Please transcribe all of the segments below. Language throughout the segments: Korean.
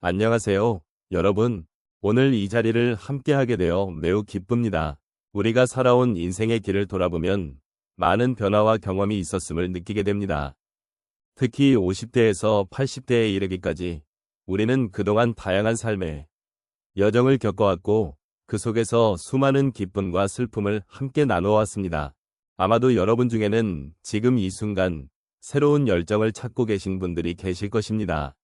안녕하세요, 여러분. 오늘 이 자리를 함께하게 되어 매우 기쁩니다. 우리가 살아온 인생의 길을 돌아보면 많은 변화와 경험이 있었음을 느끼게 됩니다. 특히 50대에서 80대에 이르기까지 우리는 그동안 다양한 삶의 여정을 겪어왔고 그 속에서 수많은 기쁨과 슬픔을 함께 나누어왔습니다. 아마도 여러분 중에는 지금 이 순간 새로운 열정을 찾고 계신 분들이 계실 것입니다.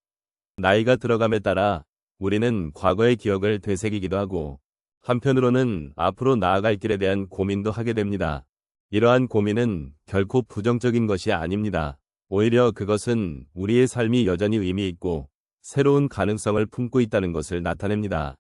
나이가 들어감에 따라 우리는 과거의 기억을 되새기기도 하고 한편으로는 앞으로 나아갈 길에 대한 고민도 하게 됩니다. 이러한 고민은 결코 부정적인 것이 아닙니다. 오히려 그것은 우리의 삶이 여전히 의미 있고 새로운 가능성을 품고 있다는 것을 나타냅니다.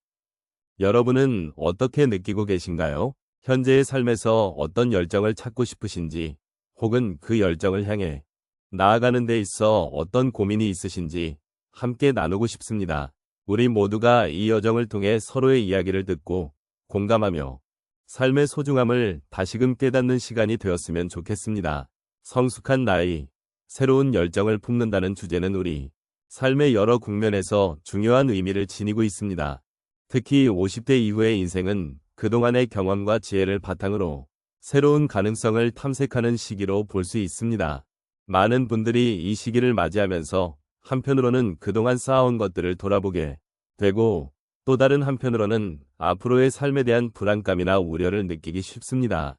여러분은 어떻게 느끼고 계신가요? 현재의 삶에서 어떤 열정을 찾고 싶으신지, 혹은 그 열정을 향해 나아가는 데 있어 어떤 고민이 있으신지 함께 나누고 싶습니다. 우리 모두가 이 여정을 통해 서로의 이야기를 듣고 공감하며 삶의 소중함을 다시금 깨닫는 시간이 되었으면 좋겠습니다. 성숙한 나이, 새로운 열정을 품는다는 주제는 우리 삶의 여러 국면에서 중요한 의미를 지니고 있습니다. 특히 50대 이후의 인생은 그동안의 경험과 지혜를 바탕으로 새로운 가능성을 탐색하는 시기로 볼 수 있습니다. 많은 분들이 이 시기를 맞이하면서 한편으로는 그동안 쌓아온 것들을 돌아보게 되고 또 다른 한편으로는 앞으로의 삶에 대한 불안감이나 우려를 느끼기 쉽습니다.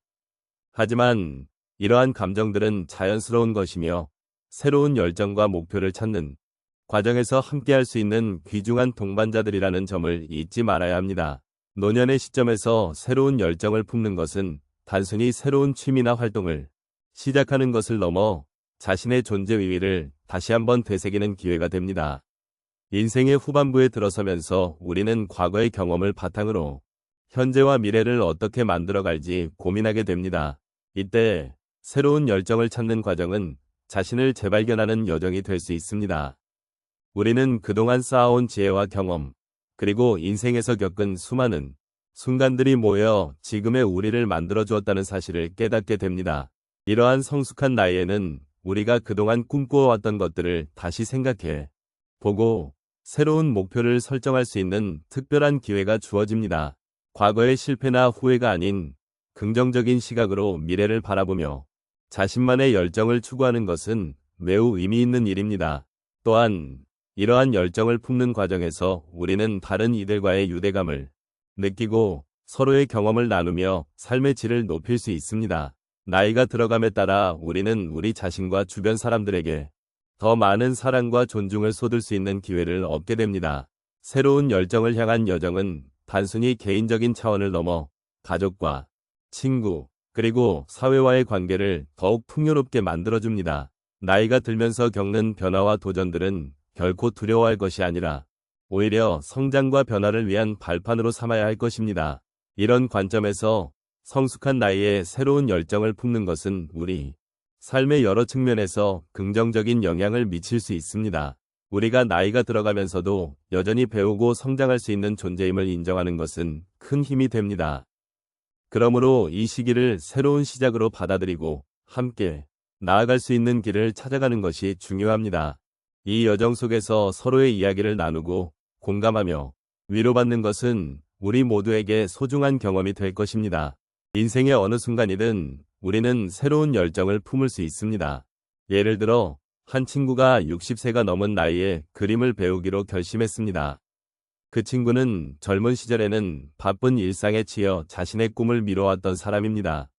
하지만 이러한 감정들은 자연스러운 것이며 새로운 열정과 목표를 찾는 과정에서 함께할 수 있는 귀중한 동반자들이라는 점을 잊지 말아야 합니다. 노년의 시점에서 새로운 열정을 품는 것은 단순히 새로운 취미나 활동을 시작하는 것을 넘어 자신의 존재 의의를 다시 한번 되새기는 기회가 됩니다. 인생의 후반부에 들어서면서 우리는 과거의 경험을 바탕으로 현재와 미래를 어떻게 만들어갈지 고민하게 됩니다. 이때 새로운 열정을 찾는 과정은 자신을 재발견하는 여정이 될 수 있습니다. 우리는 그동안 쌓아온 지혜와 경험, 그리고 인생에서 겪은 수많은 순간들이 모여 지금의 우리를 만들어주었다는 사실을 깨닫게 됩니다. 이러한 성숙한 나이에는 우리가 그동안 꿈꾸어왔던 것들을 다시 생각해 보고 새로운 목표를 설정할 수 있는 특별한 기회가 주어집니다. 과거의 실패나 후회가 아닌 긍정적인 시각으로 미래를 바라보며 자신만의 열정을 추구하는 것은 매우 의미 있는 일입니다. 또한 이러한 열정을 품는 과정에서 우리는 다른 이들과의 유대감을 느끼고 서로의 경험을 나누며 삶의 질을 높일 수 있습니다. 나이가 들어감에 따라 우리는 우리 자신과 주변 사람들에게 더 많은 사랑과 존중을 쏟을 수 있는 기회를 얻게 됩니다. 새로운 열정을 향한 여정은 단순히 개인적인 차원을 넘어 가족과 친구, 그리고 사회와의 관계를 더욱 풍요롭게 만들어줍니다. 나이가 들면서 겪는 변화와 도전들은 결코 두려워할 것이 아니라 오히려 성장과 변화를 위한 발판으로 삼아야 할 것입니다. 이런 관점에서 성숙한 나이에 새로운 열정을 품는 것은 우리 삶의 여러 측면에서 긍정적인 영향을 미칠 수 있습니다. 우리가 나이가 들어가면서도 여전히 배우고 성장할 수 있는 존재임을 인정하는 것은 큰 힘이 됩니다. 그러므로 이 시기를 새로운 시작으로 받아들이고 함께 나아갈 수 있는 길을 찾아가는 것이 중요합니다. 이 여정 속에서 서로의 이야기를 나누고 공감하며 위로받는 것은 우리 모두에게 소중한 경험이 될 것입니다. 인생의 어느 순간이든 우리는 새로운 열정을 품을 수 있습니다. 예를 들어 한 친구가 60세가 넘은 나이에 그림을 배우기로 결심했습니다. 그 친구는 젊은 시절에는 바쁜 일상에 치여 자신의 꿈을 미뤄왔던 사람입니다.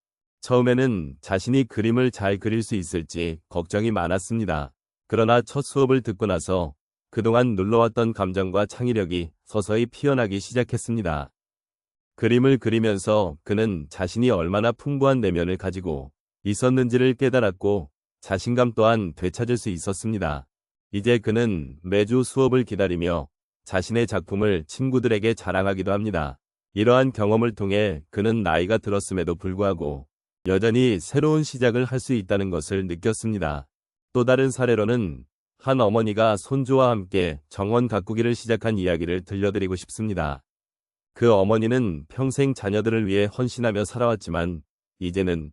처음에는 자신이 그림을 잘 그릴 수 있을지 걱정이 많았습니다. 그러나 첫 수업을 듣고 나서 그동안 눌러왔던 감정과 창의력이 서서히 피어나기 시작했습니다. 그림을 그리면서 그는 자신이 얼마나 풍부한 내면을 가지고 있었는지를 깨달았고 자신감 또한 되찾을 수 있었습니다. 이제 그는 매주 수업을 기다리며 자신의 작품을 친구들에게 자랑하기도 합니다. 이러한 경험을 통해 그는 나이가 들었음에도 불구하고 여전히 새로운 시작을 할 수 있다는 것을 느꼈습니다. 또 다른 사례로는 한 어머니가 손주와 함께 정원 가꾸기를 시작한 이야기를 들려드리고 싶습니다. 그 어머니는 평생 자녀들을 위해 헌신하며 살아왔지만 이제는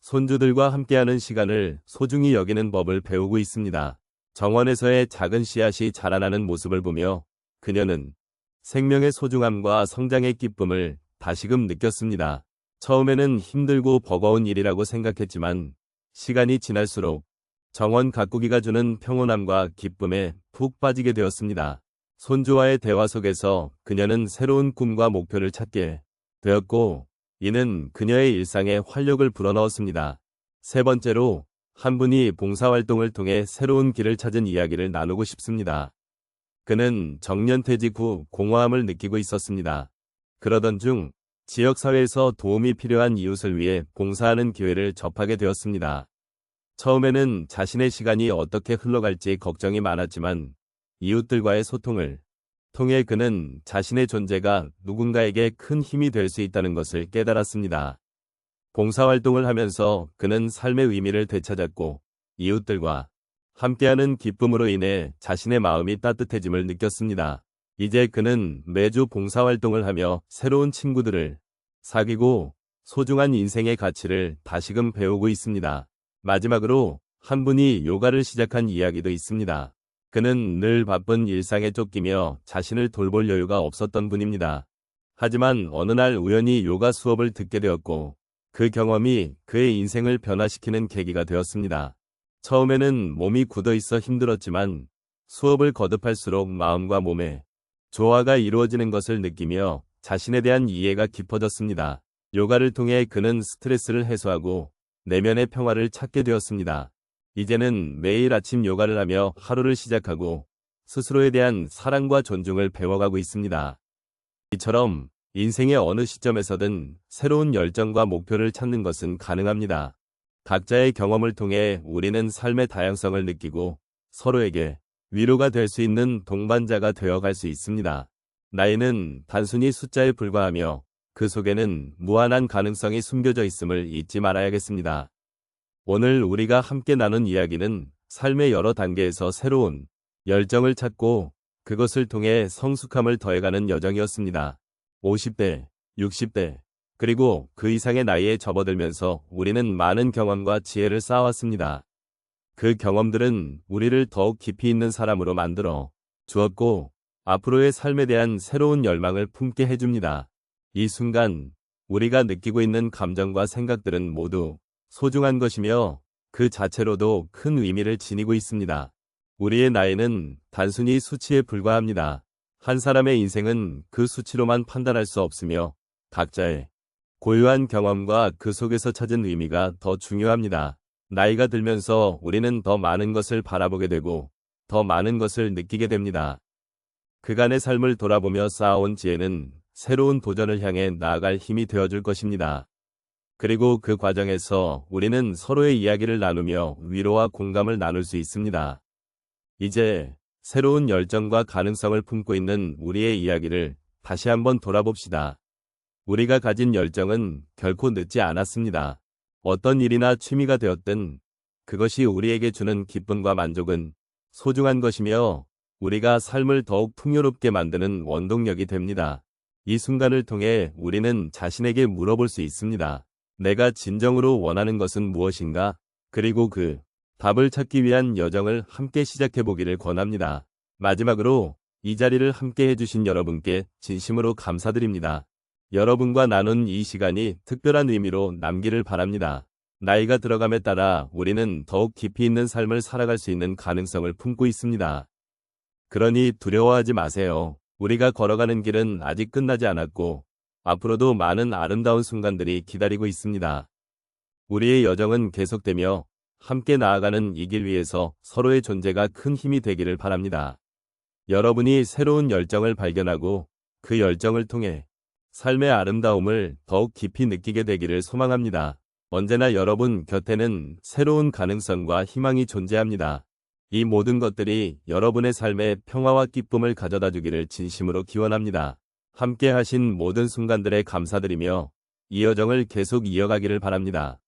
손주들과 함께하는 시간을 소중히 여기는 법을 배우고 있습니다. 정원에서의 작은 씨앗이 자라나는 모습을 보며 그녀는 생명의 소중함과 성장의 기쁨을 다시금 느꼈습니다. 처음에는 힘들고 버거운 일이라고 생각했지만 시간이 지날수록 정원 가꾸기가 주는 평온함과 기쁨에 푹 빠지게 되었습니다. 손주와의 대화 속에서 그녀는 새로운 꿈과 목표를 찾게 되었고, 이는 그녀의 일상에 활력을 불어넣었습니다. 세 번째로, 한 분이 봉사활동을 통해 새로운 길을 찾은 이야기를 나누고 싶습니다. 그는 정년퇴직 후 공허함을 느끼고 있었습니다. 그러던 중 지역사회에서 도움이 필요한 이웃을 위해 봉사하는 기회를 접하게 되었습니다. 처음에는 자신의 시간이 어떻게 흘러갈지 걱정이 많았지만 이웃들과의 소통을 통해 그는 자신의 존재가 누군가에게 큰 힘이 될 수 있다는 것을 깨달았습니다. 봉사활동을 하면서 그는 삶의 의미를 되찾았고 이웃들과 함께하는 기쁨으로 인해 자신의 마음이 따뜻해짐을 느꼈습니다. 이제 그는 매주 봉사활동을 하며 새로운 친구들을 사귀고 소중한 인생의 가치를 다시금 배우고 있습니다. 마지막으로 한 분이 요가를 시작한 이야기도 있습니다. 그는 늘 바쁜 일상에 쫓기며 자신을 돌볼 여유가 없었던 분입니다. 하지만 어느 날 우연히 요가 수업을 듣게 되었고 그 경험이 그의 인생을 변화시키는 계기가 되었습니다. 처음에는 몸이 굳어 있어 힘들었지만 수업을 거듭할수록 마음과 몸의 조화가 이루어지는 것을 느끼며 자신에 대한 이해가 깊어졌습니다. 요가를 통해 그는 스트레스를 해소하고 내면의 평화를 찾게 되었습니다. 이제는 매일 아침 요가를 하며 하루를 시작하고 스스로에 대한 사랑과 존중을 배워가고 있습니다. 이처럼 인생의 어느 시점에서든 새로운 열정과 목표를 찾는 것은 가능합니다. 각자의 경험을 통해 우리는 삶의 다양성을 느끼고 서로에게 위로가 될 수 있는 동반자가 되어갈 수 있습니다. 나이는 단순히 숫자에 불과하며 그 속에는 무한한 가능성이 숨겨져 있음을 잊지 말아야겠습니다. 오늘 우리가 함께 나눈 이야기는 삶의 여러 단계에서 새로운 열정을 찾고 그것을 통해 성숙함을 더해가는 여정이었습니다. 50대, 60대, 그리고 그 이상의 나이에 접어들면서 우리는 많은 경험과 지혜를 쌓아왔습니다. 그 경험들은 우리를 더욱 깊이 있는 사람으로 만들어 주었고 앞으로의 삶에 대한 새로운 열망을 품게 해줍니다. 이 순간 우리가 느끼고 있는 감정과 생각들은 모두 소중한 것이며 그 자체로도 큰 의미를 지니고 있습니다. 우리의 나이는 단순히 수치에 불과합니다. 한 사람의 인생은 그 수치로만 판단할 수 없으며 각자의 고유한 경험과 그 속에서 찾은 의미가 더 중요합니다. 나이가 들면서 우리는 더 많은 것을 바라보게 되고 더 많은 것을 느끼게 됩니다. 그간의 삶을 돌아보며 쌓아온 지혜는 새로운 도전을 향해 나아갈 힘이 되어줄 것입니다. 그리고 그 과정에서 우리는 서로의 이야기를 나누며 위로와 공감을 나눌 수 있습니다. 이제 새로운 열정과 가능성을 품고 있는 우리의 이야기를 다시 한번 돌아봅시다. 우리가 가진 열정은 결코 늦지 않았습니다. 어떤 일이나 취미가 되었든 그것이 우리에게 주는 기쁨과 만족은 소중한 것이며 우리가 삶을 더욱 풍요롭게 만드는 원동력이 됩니다. 이 순간을 통해 우리는 자신에게 물어볼 수 있습니다. 내가 진정으로 원하는 것은 무엇인가? 그리고 그 답을 찾기 위한 여정을 함께 시작해보기를 권합니다. 마지막으로 이 자리를 함께 해주신 여러분께 진심으로 감사드립니다. 여러분과 나눈 이 시간이 특별한 의미로 남기를 바랍니다. 나이가 들어감에 따라 우리는 더욱 깊이 있는 삶을 살아갈 수 있는 가능성을 품고 있습니다. 그러니 두려워하지 마세요. 우리가 걸어가는 길은 아직 끝나지 않았고 앞으로도 많은 아름다운 순간들이 기다리고 있습니다. 우리의 여정은 계속되며 함께 나아가는 이 길 위에서 서로의 존재가 큰 힘이 되기를 바랍니다. 여러분이 새로운 열정을 발견하고 그 열정을 통해 삶의 아름다움을 더욱 깊이 느끼게 되기를 소망합니다. 언제나 여러분 곁에는 새로운 가능성과 희망이 존재합니다. 이 모든 것들이 여러분의 삶에 평화와 기쁨을 가져다 주기를 진심으로 기원합니다. 함께 하신 모든 순간들에 감사드리며 이 여정을 계속 이어가기를 바랍니다.